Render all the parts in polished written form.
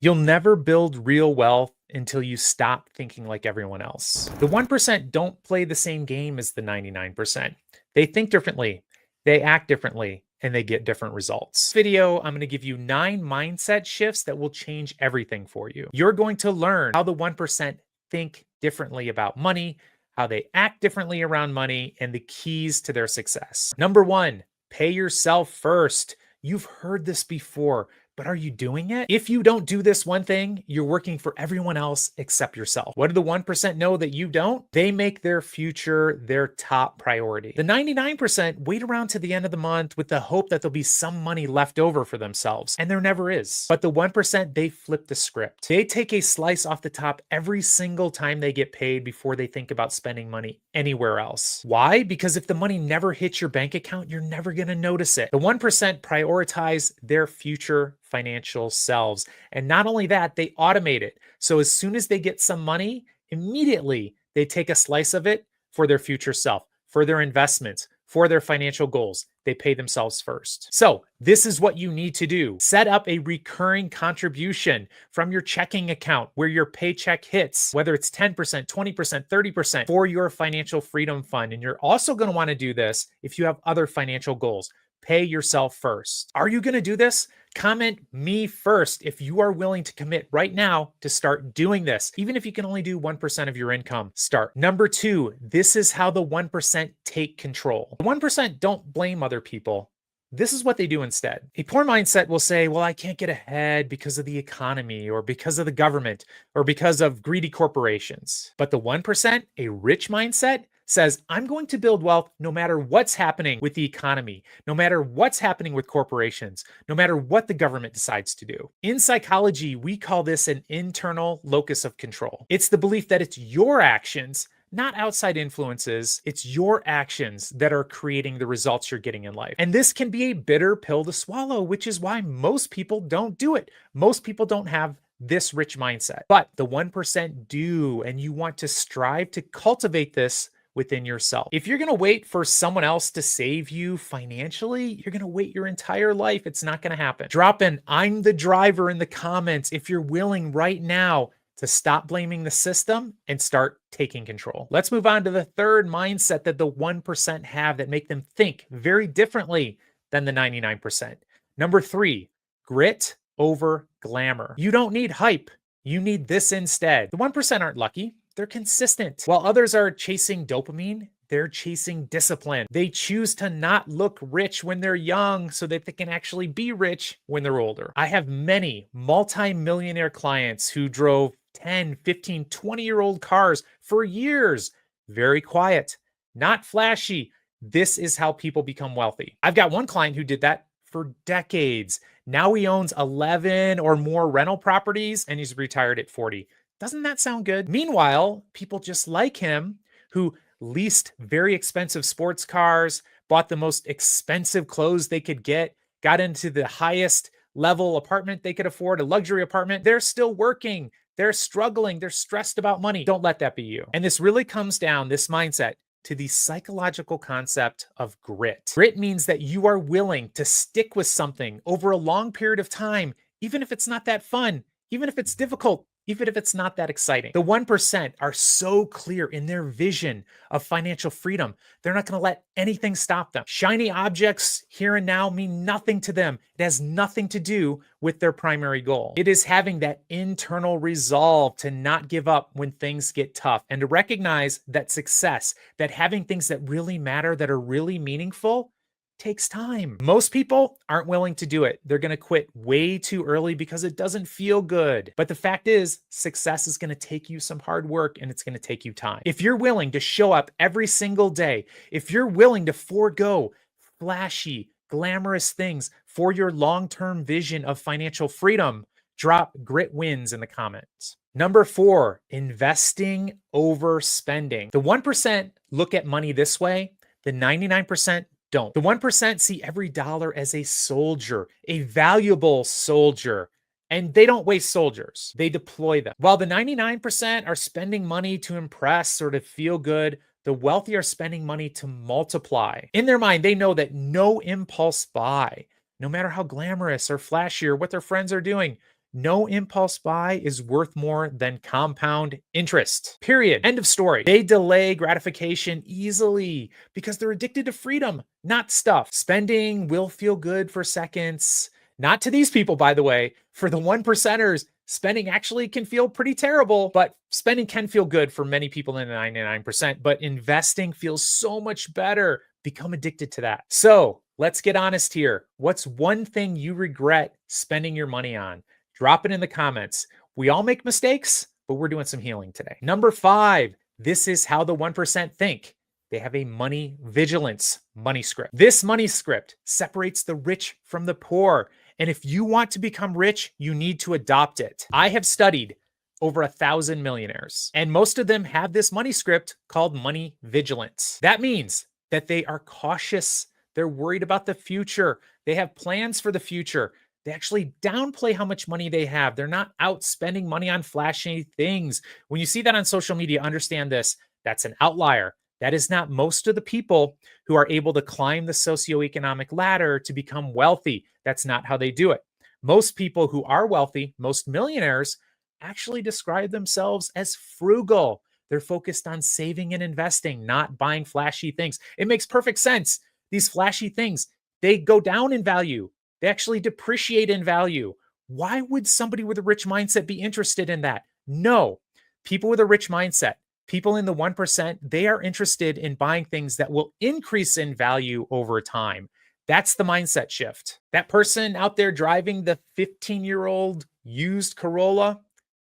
You'll never build real wealth until you stop thinking like everyone else. The 1% don't play the same game as the 99%. They think differently, they act differently, and they get different results. Video, I'm going to give you 9 mindset shifts that will change everything for you. You're going to learn how the 1% think differently about money, how they act differently around money, and the keys to their success. Number 1, pay yourself first. You've heard this before, but are you doing it? If you don't do this one thing, you're working for everyone else except yourself. What do the 1% know that you don't? They make their future their top priority. The 99% wait around to the end of the month with the hope that there'll be some money left over for themselves, and there never is. But the 1%, they flip the script. They take a slice off the top every single time they get paid before they think about spending money anywhere else. Why? Because if the money never hits your bank account, you're never going to notice it. The 1% prioritize their future financial selves. And not only that, they automate it. So as soon as they get some money, immediately they take a slice of it for their future self, for their investments, for their financial goals. They pay themselves first. So this is what you need to do. Set up a recurring contribution from your checking account where your paycheck hits, whether it's 10%, 20%, 30% for your financial freedom fund. And you're also going to want to do this if you have other financial goals. Pay yourself first. Are you going to do this? Comment me first if you are willing to commit right now to start doing this. Even if you can only do 1% of your income, start. Number 2, this is how the 1% take control. The 1% don't blame other people. This is what they do instead. A poor mindset will say, well, I can't get ahead because of the economy or because of the government or because of greedy corporations. But the 1%, a rich mindset, says, I'm going to build wealth no matter what's happening with the economy, no matter what's happening with corporations, no matter what the government decides to do. In psychology, we call this an internal locus of control. It's the belief that it's your actions, not outside influences. It's your actions that are creating the results you're getting in life. And this can be a bitter pill to swallow, which is why most people don't do it. Most people don't have this rich mindset, but the 1% do, and you want to strive to cultivate this within yourself. If you're going to wait for someone else to save you financially, you're going to wait your entire life. It's not going to happen. Drop an I'm the driver in the comments if you're willing right now to stop blaming the system and start taking control. Let's move on to the third mindset that the 1% have that make them think very differently than the 99%. Number 3, grit over glamour. You don't need hype. You need this instead. The 1% aren't lucky. They're consistent. While others are chasing dopamine, they're chasing discipline. They choose to not look rich when they're young so that they can actually be rich when they're older. I have many multi-millionaire clients who drove 10, 15, 20-year-old cars for years. Very quiet, not flashy. This is how people become wealthy. I've got one client who did that for decades. Now he owns 11 or more rental properties and he's retired at 40. Doesn't that sound good? Meanwhile, people just like him who leased very expensive sports cars, bought the most expensive clothes they could get, got into the highest level apartment they could afford, a luxury apartment. They're still working. They're struggling. They're stressed about money. Don't let that be you. And this really comes down, this mindset, to the psychological concept of grit. Grit means that you are willing to stick with something over a long period of time, even if it's not that fun, even if it's difficult, even if it's not that exciting. The 1% are so clear in their vision of financial freedom. They're not going to let anything stop them. Shiny objects here and now mean nothing to them. It has nothing to do with their primary goal. It is having that internal resolve to not give up when things get tough and to recognize that success, that having things that really matter, that are really meaningful, takes time. Most people aren't willing to do it. They're going to quit way too early because it doesn't feel good. But the fact is, success is going to take you some hard work and it's going to take you time. If you're willing to show up every single day, if you're willing to forego flashy, glamorous things for your long-term vision of financial freedom, drop grit wins in the comments. Number 4, investing over spending. The 1% look at money this way. The 99% don't. The 1% see every dollar as a soldier, a valuable soldier, and they don't waste soldiers. They deploy them. While the 99% are spending money to impress or to feel good, the wealthy are spending money to multiply. In their mind, they know that no impulse buy, no matter how glamorous or flashy or what their friends are doing, No impulse buy is worth more than compound interest. Period. End of story. They delay gratification easily because they're addicted to freedom, not stuff. Spending will feel good for seconds. Not to these people, by the way. For the one percenters, spending actually can feel pretty terrible, but spending can feel good for many people in the 99%. But investing feels so much better. Become addicted to that. So let's get honest here. What's one thing you regret spending your money on? Drop it in the comments. We all make mistakes, but we're doing some healing today. Number 5, this is how the 1% think. They have a money vigilance money script. This money script separates the rich from the poor. And if you want to become rich, you need to adopt it. I have studied over 1,000 millionaires, and most of them have this money script called money vigilance. That means that they are cautious. They're worried about the future. They have plans for the future. They actually downplay how much money they have. They're not out spending money on flashy things. When you see that on social media, understand this. That's an outlier. That is not most of the people who are able to climb the socioeconomic ladder to become wealthy. That's not how they do it. Most people who are wealthy, most millionaires, actually describe themselves as frugal. They're focused on saving and investing, not buying flashy things. It makes perfect sense. These flashy things, they go down in value. They actually depreciate in value. Why would somebody with a rich mindset be interested in that? No. People with a rich mindset, people in the 1%, they are interested in buying things that will increase in value over time. That's the mindset shift. That person out there driving the 15-year-old used Corolla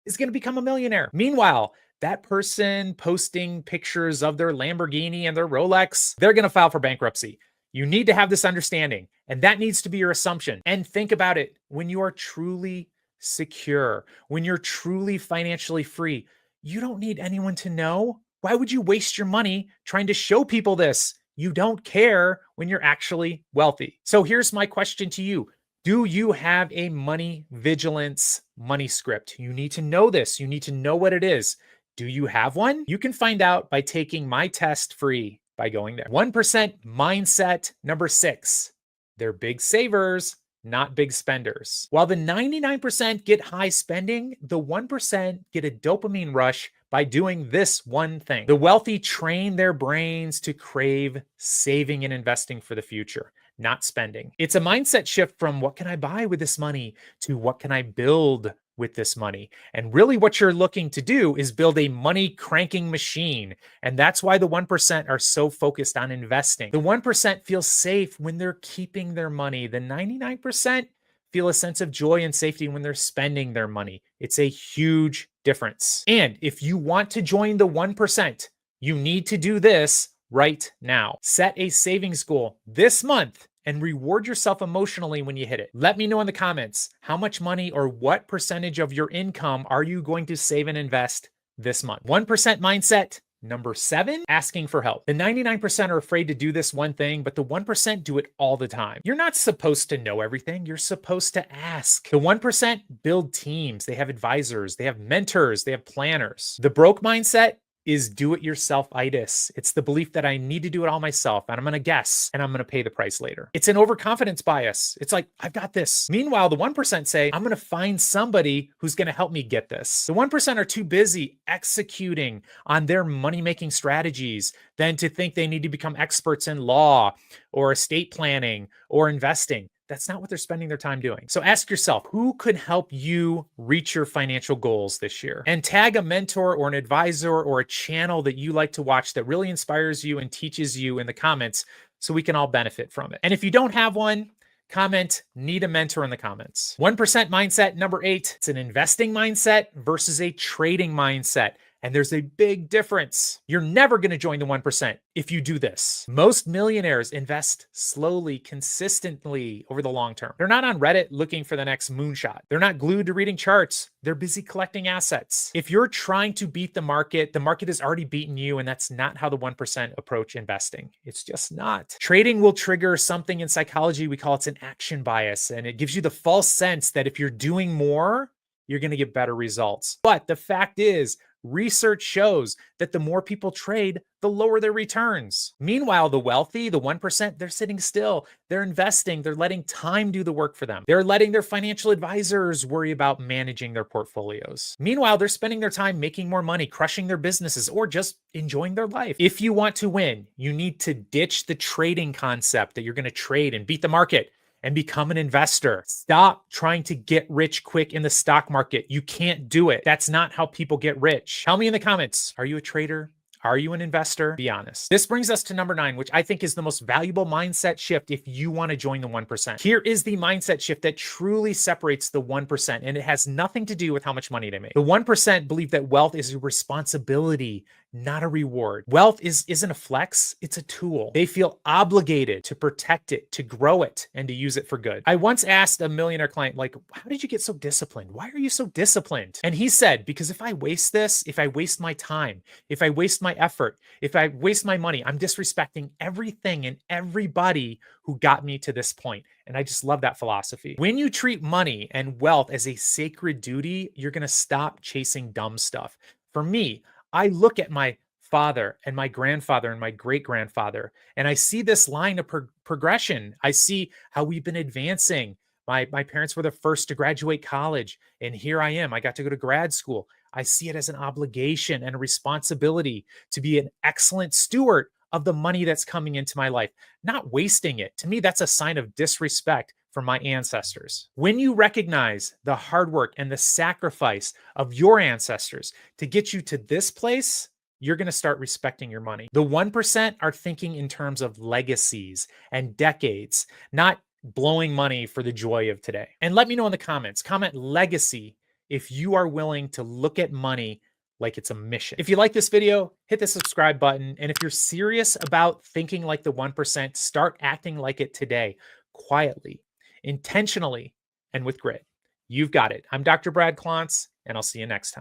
is going to become a millionaire. Meanwhile, that person posting pictures of their Lamborghini and their Rolex, they're going to file for bankruptcy. You need to have this understanding, and that needs to be your assumption. And think about it. When you are truly secure, when you're truly financially free, you don't need anyone to know. Why would you waste your money trying to show people this? You don't care when you're actually wealthy. So here's my question to you. Do you have a money vigilance money script? You need to know this. You need to know what it is. Do you have one? You can find out by taking my test free by going there. 1% mindset number 6. They're big savers, not big spenders. While the 99% get high spending, the 1% get a dopamine rush by doing this one thing. The wealthy train their brains to crave saving and investing for the future, not spending. It's a mindset shift from what can I buy with this money to what can I build with this money. And really what you're looking to do is build a money cranking machine. And that's why the 1% are so focused on investing. The 1% feels safe when they're keeping their money. The 99% feel a sense of joy and safety when they're spending their money. It's a huge difference. And if you want to join the 1%, you need to do this right now. Set a savings goal this month and reward yourself emotionally when you hit it. Let me know in the comments how much money or what percentage of your income are you going to save and invest this month. 1% mindset. Number 7, asking for help. The 99% are afraid to do this one thing, but the 1% do it all the time. You're not supposed to know everything. You're supposed to ask. The 1% build teams. They have advisors. They have mentors. They have planners. The broke mindset is do-it-yourself-itis. It's the belief that I need to do it all myself, and I'm going to guess, and I'm going to pay the price later. It's an overconfidence bias. It's like, I've got this. Meanwhile, the 1% say, I'm going to find somebody who's going to help me get this. The 1% are too busy executing on their money-making strategies than to think they need to become experts in law or estate planning or investing. That's not what they're spending their time doing. So ask yourself, who could help you reach your financial goals this year? And tag a mentor or an advisor or a channel that you like to watch that really inspires you and teaches you in the comments so we can all benefit from it. And if you don't have one, comment need a mentor in the comments. 1% mindset number 8. It's an investing mindset versus a trading mindset. And there's a big difference. You're never going to join the 1% if you do this. Most millionaires invest slowly, consistently over the long term. They're not on Reddit looking for the next moonshot. They're not glued to reading charts. They're busy collecting assets. If you're trying to beat the market has already beaten you, and that's not how the 1% approach investing. It's just not. Trading will trigger something in psychology. We call it an action bias, and it gives you the false sense that if you're doing more, you're going to get better results. But the fact is, Research shows that the more people trade, the lower their returns. Meanwhile, the wealthy, the 1%, they're sitting still. They're investing. They're letting time do the work for them. They're letting their financial advisors worry about managing their portfolios. Meanwhile, they're spending their time making more money, crushing their businesses, or just enjoying their life. If you want to win, you need to ditch the trading concept that you're going to trade and beat the market and become an investor. Stop trying to get rich quick in the stock market. You can't do it. That's not how people get rich. Tell me in the comments, are you a trader? Are you an investor? Be honest. This brings us to number 9, which I think is the most valuable mindset shift if you want to join the 1%. Here is the mindset shift that truly separates the 1%, and it has nothing to do with how much money they make. The 1% believe that wealth is a responsibility, not a reward. Wealth isn't a flex, it's a tool. They feel obligated to protect it, to grow it, and to use it for good. I once asked a millionaire client, like, how did you get so disciplined? Why are you so disciplined? And he said, because if I waste this, if I waste my time, if I waste my effort, if I waste my money, I'm disrespecting everything and everybody who got me to this point. And I just love that philosophy. When you treat money and wealth as a sacred duty, you're going to stop chasing dumb stuff. For me, I look at my father and my grandfather and my great grandfather, and I see this line of progression. I see how we've been advancing. My parents were the first to graduate college, and here I am. I got to go to grad school. I see it as an obligation and a responsibility to be an excellent steward of the money that's coming into my life, not wasting it. To me, that's a sign of disrespect for my ancestors. When you recognize the hard work and the sacrifice of your ancestors to get you to this place, you're going to start respecting your money. The 1% are thinking in terms of legacies and decades, not blowing money for the joy of today. And let me know in the comments, comment legacy if you are willing to look at money like it's a mission. If you like this video, hit the subscribe button. And if you're serious about thinking like the 1%, start acting like it today, quietly, intentionally, and with grit. You've got it. I'm Dr. Brad Klontz, and I'll see you next time.